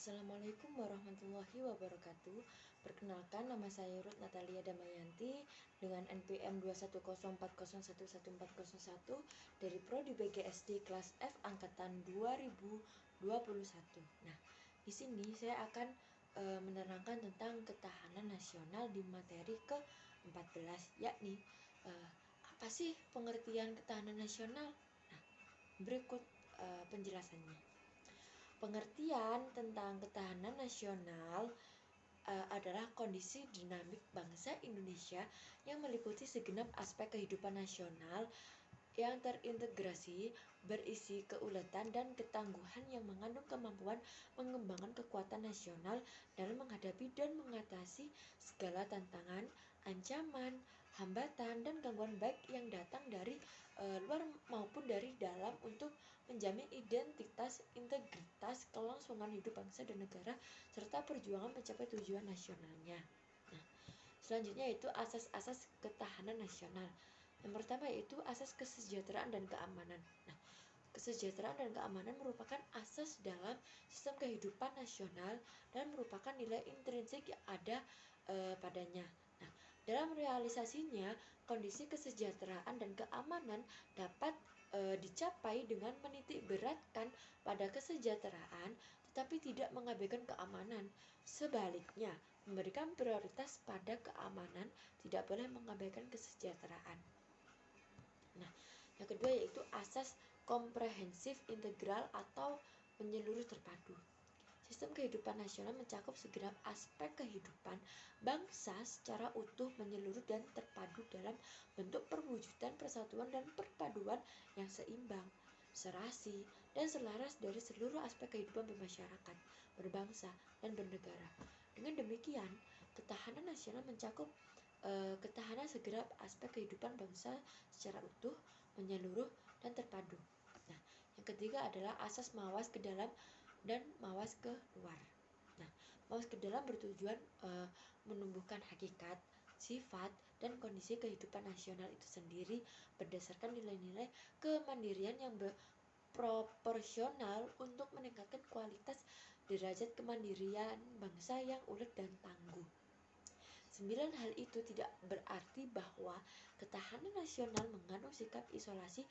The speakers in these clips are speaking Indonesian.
Assalamualaikum warahmatullahi wabarakatuh. Perkenalkan, nama saya Ruth Natalia Damayanti dengan NPM 21040111401 dari Prodi BGSD kelas F angkatan 2021. Nah, di sini saya akan menerangkan tentang ketahanan nasional di materi ke-14, yakni apa sih pengertian ketahanan nasional? Nah, berikut penjelasannya. Pengertian tentang ketahanan nasional adalah kondisi dinamik bangsa Indonesia yang meliputi segenap aspek kehidupan nasional yang terintegrasi, berisi keuletan dan ketangguhan yang mengandung kemampuan mengembangkan kekuatan nasional dalam menghadapi dan mengatasi segala tantangan, ancaman, hambatan, dan gangguan baik yang datang dari luar maupun dari dalam untuk menjamin identitas, integritas, kelangsungan hidup bangsa dan negara, serta perjuangan mencapai tujuan nasionalnya. Nah, selanjutnya yaitu asas-asas ketahanan nasional. Yang pertama yaitu asas kesejahteraan dan keamanan. Nah, kesejahteraan dan keamanan merupakan asas dalam sistem kehidupan nasional dan merupakan nilai intrinsik yang ada padanya. Nah, dalam realisasinya, kondisi kesejahteraan dan keamanan dapat dicapai dengan menitik beratkan pada kesejahteraan tetapi tidak mengabaikan keamanan. Sebaliknya, memberikan prioritas pada keamanan tidak boleh mengabaikan kesejahteraan. Nah, yang kedua yaitu asas komprehensif integral atau menyeluruh terpadu. Sistem kehidupan nasional mencakup segenap aspek kehidupan bangsa secara utuh, menyeluruh, dan terpadu dalam bentuk perwujudan persatuan dan perpaduan yang seimbang, serasi, dan selaras dari seluruh aspek kehidupan bermasyarakat, berbangsa, dan bernegara. Dengan demikian, ketahanan nasional mencakup ketahanan segenap aspek kehidupan bangsa secara utuh, menyeluruh, dan terpadu. Nah, yang ketiga adalah asas mawas ke dalam dan mawas ke luar. Nah, mawas ke dalam bertujuan menumbuhkan hakikat, sifat, dan kondisi kehidupan nasional itu sendiri berdasarkan nilai-nilai kemandirian yang proporsional untuk meningkatkan kualitas derajat kemandirian bangsa yang ulet dan tangguh. 9 hal itu tidak berarti bahwa ketahanan nasional mengandung sikap isolasi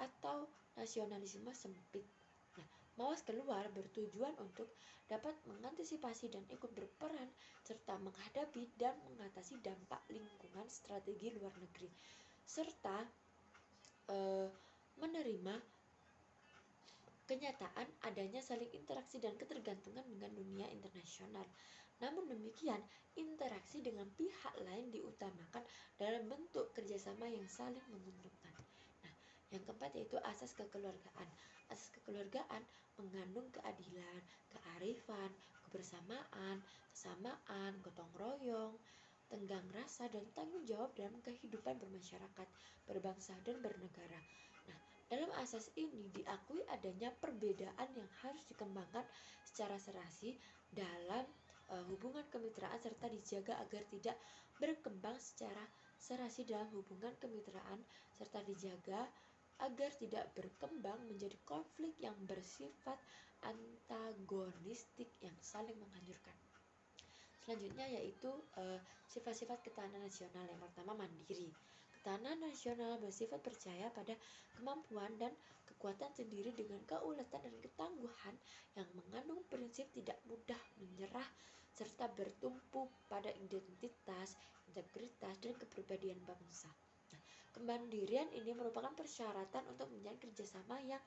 atau nasionalisme sempit. Nah, mawas keluar bertujuan untuk dapat mengantisipasi dan ikut berperan serta menghadapi dan mengatasi dampak lingkungan strategi luar negeri serta menerima kenyataan adanya saling interaksi dan ketergantungan dengan dunia internasional. Namun demikian, interaksi dengan pihak lain diutamakan dalam bentuk kerjasama yang saling menguntungkan. Nah, yang keempat yaitu asas kekeluargaan. Asas kekeluargaan mengandung keadilan, kearifan, kebersamaan, kesamaan, gotong royong, tenggang rasa, dan tanggung jawab dalam kehidupan bermasyarakat, berbangsa, dan bernegara. Nah, dalam asas ini diakui adanya perbedaan yang harus dikembangkan secara serasi dalam hubungan kemitraan serta dijaga agar tidak berkembang secara serasi dalam hubungan kemitraan serta dijaga agar tidak berkembang menjadi konflik yang bersifat antagonistik yang saling menghancurkan. Selanjutnya yaitu sifat-sifat ketahanan nasional. Yang pertama, mandiri. Ketahanan nasional bersifat percaya pada kemampuan dan kekuatan sendiri dengan keuletan dan ketangguhan yang mengandung prinsip tidak mudah menyerah serta bertumpu pada identitas, integritas, dan kepribadian bangsa. Nah, kemandirian ini merupakan persyaratan untuk menjalin kerjasama yang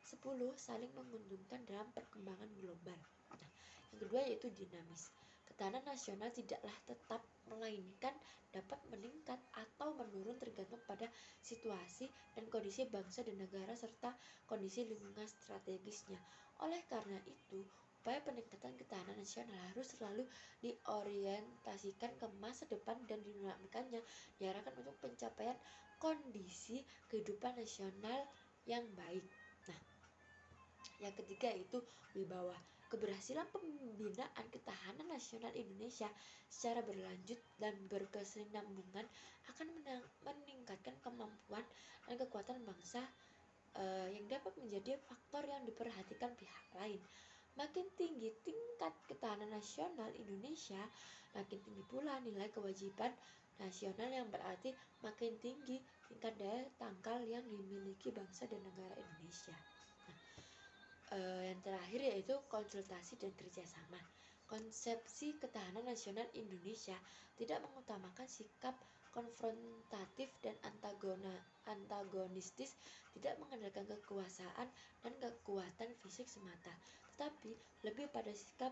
10 saling menguntungkan dalam perkembangan global. Nah, yang kedua yaitu dinamis. Ketahanan nasional tidaklah tetap, melainkan dapat meningkat atau menurun tergantung pada situasi dan kondisi bangsa dan negara serta kondisi lingkungan strategisnya. Oleh karena itu, upaya peningkatan ketahanan nasional harus selalu diorientasikan ke masa depan dan dinamikanya diarahkan untuk pencapaian kondisi kehidupan nasional yang baik. Nah, yang ketiga yaitu wibawa. Keberhasilan pembinaan ketahanan nasional Indonesia secara berlanjut dan berkesinambungan akan meningkatkan kemampuan dan kekuatan bangsa yang dapat menjadi faktor yang diperhatikan pihak lain. Makin tinggi tingkat ketahanan nasional Indonesia, makin tinggi pula nilai kewajiban nasional, yang berarti makin tinggi tingkat daya tangkal yang dimiliki bangsa dan negara Indonesia. Yang terakhir yaitu konsultasi dan kerjasama. Konsepsi ketahanan nasional Indonesia tidak mengutamakan sikap konfrontatif dan antagonistis, tidak mengandalkan kekuasaan dan kekuatan fisik semata, tetapi lebih pada sikap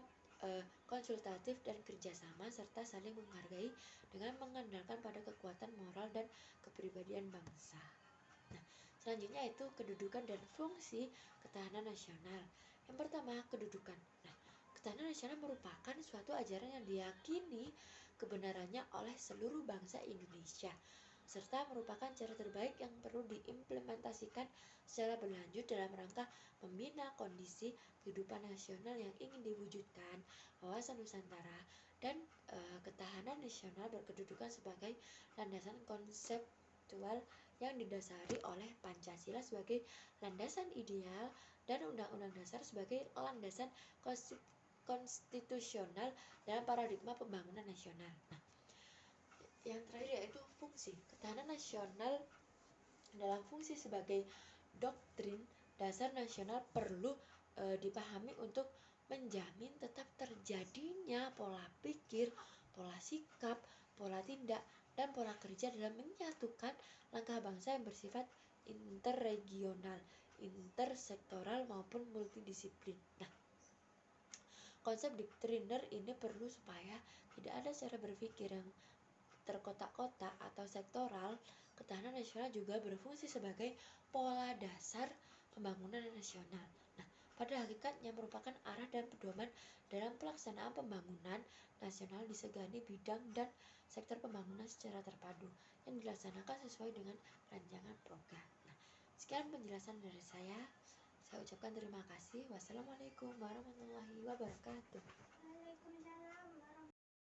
konsultatif dan kerjasama serta saling menghargai dengan mengandalkan pada kekuatan moral dan kepribadian bangsa. Nah, selanjutnya itu kedudukan dan fungsi ketahanan nasional. Yang pertama, kedudukan. Nah, ketahanan nasional merupakan suatu ajaran yang diyakini kebenarannya oleh seluruh bangsa Indonesia, serta merupakan cara terbaik yang perlu diimplementasikan secara berlanjut dalam rangka membina kondisi kehidupan nasional yang ingin diwujudkan. Wawasan Nusantara dan ketahanan nasional berkedudukan sebagai landasan konseptual yang didasari oleh Pancasila sebagai landasan ideal dan Undang-Undang Dasar sebagai landasan konstitusional dalam paradigma pembangunan nasional. Nah, yang terakhir yaitu fungsi ketahanan nasional. Dalam fungsi sebagai doktrin dasar nasional perlu dipahami untuk menjamin tetap terjadinya pola pikir, pola sikap, pola tindak, dan pola kerja dalam menyatukan langkah bangsa yang bersifat interregional, intersektoral maupun multidisiplin. Nah, konsep doktriner ini perlu supaya tidak ada cara berpikir yang terkotak-kotak atau sektoral. Ketahanan nasional juga berfungsi sebagai pola dasar pembangunan nasional. Nah, pada hakikatnya merupakan arah dan pedoman dalam pelaksanaan pembangunan nasional di segala bidang dan sektor pembangunan secara terpadu yang dilaksanakan sesuai dengan rancangan program. Nah, sekian penjelasan dari saya. Saya ucapkan terima kasih. Wassalamualaikum warahmatullahi wabarakatuh. Waalaikumsalam.